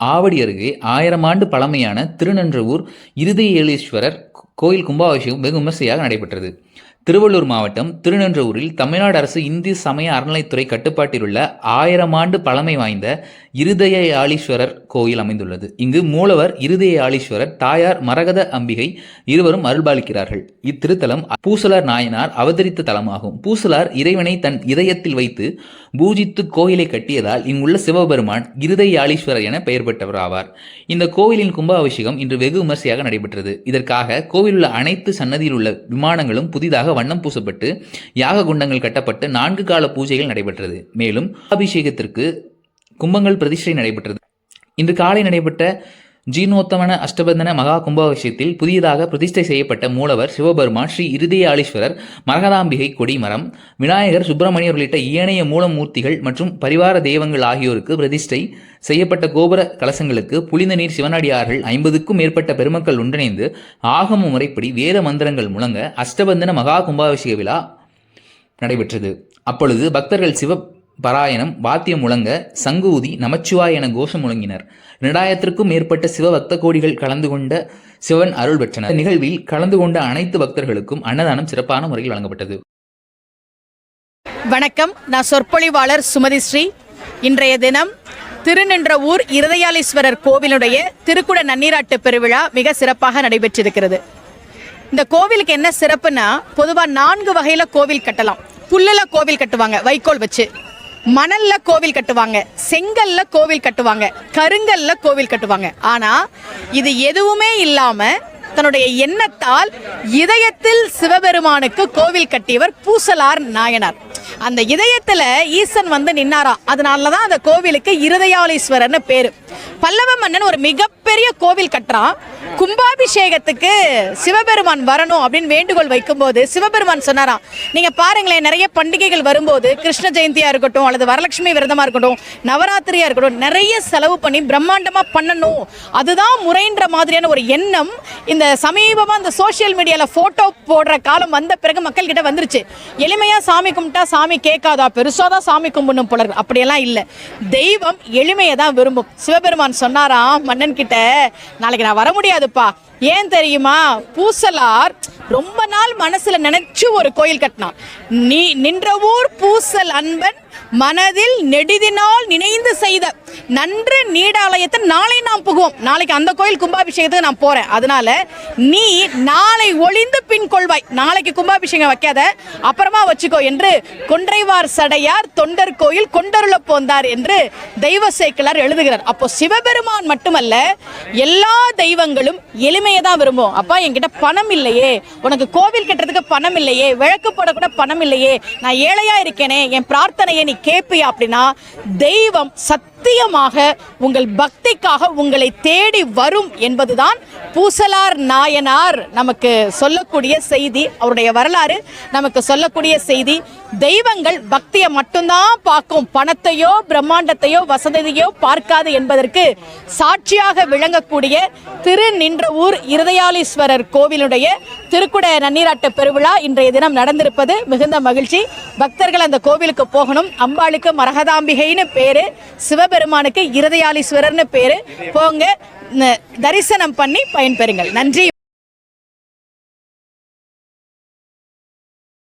ஆவடி அருகே 1000 ஆண்டு பழமையான திருநன்றவூர் இருதயேளீஸ்வரர் கோயில் கும்பாபிஷேகம் வெகு விமர்சையாக நடைபெற்றது. திருவள்ளூர் மாவட்டம் திருநன்றவூரில் தமிழ்நாடு அரசு இந்து சமய அறநிலைத்துறை கட்டுப்பாட்டில் உள்ள 1000 ஆண்டு பழமை வாய்ந்த இருதயயாளீஸ்வரர் கோயில் அமைந்துள்ளது. இங்கு மூலவர் இருதயயாளீஸ்வரர், தாயார் மரகத அம்பிகை இருவரும் அருள்பாலிக்கிறார்கள். இத்திருத்தலம் பூசலார் நாயனார் அவதரித்த தலமாகும். பூசலார் இறைவனை தன் இதயத்தில் வைத்து பூஜித்து கோயிலை கட்டியதால் இங்குள்ள சிவபெருமான் இருதயயாளீஸ்வரர் என பெயர் பெற்றவர் ஆவார். இந்த கோவிலின் கும்பாபிஷேகம் இன்று வெகு விமர்சையாக நடைபெற்றது. இதற்காக கோவிலுள்ள அனைத்து சன்னதியில் உள்ள விமானங்களும் புதிதாக வண்ணம் பூசப்பட்டு யாக குண்டங்கள் கட்டப்பட்டு 4 கால பூஜைகள் நடைபெற்றது. மேலும் அபிஷேகத்திற்கு கும்பங்கள் பிரதிஷ்டை நடைபெற்றது. இன்று காலை நடைபெற்ற ஜீர்ணோத்தமன அஷ்டபந்தன மகா கும்பாபிஷேகத்தில் புதியதாக பிரதிஷ்டை செய்யப்பட்ட மூலவர் சிவபெருமான், ஸ்ரீ இருதயாளீஸ்வரர், மரகதாம்பிகை கொடிமரம், விநாயகர், சுப்பிரமணியர் உள்ளிட்ட ஏனைய மூலமூர்த்திகள் மற்றும் பரிவார தெய்வங்கள் ஆகியோருக்கு பிரதிஷ்டை செய்யப்பட்ட கோபுர கலசங்களுக்கு புனித நீர் சிவனடியார்கள் 50க்கும் மேற்பட்ட பெருமக்கள் ஒன்றிணைந்து ஆகம முறைப்படி வேத மந்திரங்கள் முழங்க அஷ்டபந்தன மகா கும்பாபிஷேக விழா நடைபெற்றது. அப்பொழுது பக்தர்கள் சிவ பராயணம் வாத்தியம் முழங்க, சங்கூதி, நமச்சிவாய் என கோஷம் முழங்கினர். 2000க்கும் மேற்பட்ட சிவ பக்த கோடிகள் கலந்து கொண்ட சிவன் அருள் பெற்றனர். நிகழ்வில் கலந்து கொண்ட அனைத்து பக்தர்களுக்கும் அன்னதானம் சிறப்பான முறையில் வழங்கப்பட்டது. வணக்கம், நான் சொற்பொழிவாளர் சுமதி ஸ்ரீ. இன்றைய தினம் திருநின்றவூர் இருதயாளீஸ்வரர் கோவிலுடைய திருக்குட நன்னீராட்டு பெருவிழா மிக சிறப்பாக நடைபெற்றிருக்கிறது. இந்த கோவிலுக்கு என்ன சிறப்புனா, பொதுவாக 4 வகையில் கோவில் கட்டலாம். புல்லில் கோவில் கட்டுவாங்க, வைக்கோல் வச்சு. மணல்ல கோவில் கட்டுவாங்க, செங்கல்ல கோவில் கட்டுவாங்க, கருங்கல்ல கோவில் கட்டுவாங்க. ஆனா இது எதுவுமே இல்லாம தன்னுடைய எண்ணத்தால் இதயத்தில் சிவபெருமானுக்கு கோவில் கட்டியவர் பூசலார் நாயனார். அந்த இதயத்துல ஈசன் வந்து நின்னாராம். அதனாலதான் அந்த கோவிலுக்கு இருதயாளீஸ்வரர்னு பேரு. பல்லவ மன்னன் ஒரு மிகப்பெரிய கோவில் கட்டுறான். கும்பாபிஷேகத்துக்கு சிவபெருமான் வரணும் அப்படின்னு வேண்டுகோள் வைக்கும்போது சிவபெருமான் சொன்னாராம், நீங்க பாருங்களேன், நிறைய பண்டிகைகள் வரும்போது கிருஷ்ண ஜெயந்தியா இருக்கட்டும் அல்லது வரலட்சுமி விரதமா இருக்கட்டும், நவராத்திரியா இருக்கட்டும், நிறைய செலவு பண்ணி பிரம்மாண்டமா பண்ணணும், அதுதான் முறைன்ற மாதிரியான ஒரு எண்ணம் இந்த சமீபமா இந்த சோசியல் மீடியால போட்டோ போடுற காலம் வந்த பிறகு மக்கள் கிட்ட வந்துருச்சு. எளிமையா சாமி கும்பிட்டா சாமி கேட்காதா, பெருசாதான் சாமி கும்பிடணும் போல. அப்படியெல்லாம் இல்லை, தெய்வம் எளிமையை தான் விரும்பும். சிவபெருமான் சொன்னாராம் மன்னன் கிட்ட, நாளைக்கு நான் வர முடியாதுப்பா, ஏன் தெரியுமா, பூசலார் ரொம்ப நாள் மனசுல நினைச்சு ஒரு கோயில் கட்டினான். நீ நின்றவூர் பூசல் அன்பன் மனதில் நெடுதினால் நினைந்து செய்த நன்று நீடாலயத்தை நாளை நாம் புகுவோம். நாளைக்கு அந்த கோயில் கும்பாபிஷேகத்துக்கு நான் போறேன். அதனால நீ நாளை ஒளிந்து பின் கொள்வாய், நாளைக்கு கும்பாபிஷேகம் வைக்காத, அப்புறமா வச்சுக்கோ என்று கொன்றைவார் சடையார் தொண்டர் கோயில் கொண்டருள போந்தார் என்று தெய்வ சேக்கிழார் எழுதுகிறார். அப்போ சிவபெருமான் மட்டுமல்ல, எல்லா தெய்வங்களும் எளிமையை தான் விரும்பும். அப்பா என்கிட்ட பணம் இல்லையே, உனக்கு கோவில் கட்டுறதுக்கு பணம் இல்லையே, விளக்கு போட கூட பணம் இல்லையே, நான் ஏழையா இருக்கேனே, என் பிரார்த்தனையை நீ கேட்பியா அப்படின்னா தெய்வம் சத்தியமாக உங்கள் பக்திக்காக உங்களை தேடி வரும் என்பதுதான் பூசலார் நாயனார் நமக்கு சொல்லக்கூடிய செய்தி. அவருடைய வரலாறு நமக்கு சொல்லக்கூடிய செய்தி. தெய்வங்கள் பக்தியை மட்டும்தான் பார்க்கும், பணத்தையோ பிரம்மாண்டத்தையோ வசதியோ பார்க்காது என்பதற்கு சாட்சியாக விளங்கக்கூடிய திருநின்றவூர் இருதயாளீஸ்வரர் கோவிலுடைய திருக்குட நன்னீராட்டு பெருவிழா இன்றைய தினம் நடந்திருப்பது மிகுந்த மகிழ்ச்சி. பக்தர்கள் அந்த கோவிலுக்கு போகணும். அம்பாளுக்கு மரகதாம்பிகைன்னு பேரு, சிவபெருமானுக்கு இருதயாளீஸ்வரர்னு பேரு. போங்க, தரிசனம் பண்ணி பயன்பெறுங்கள். நன்றி.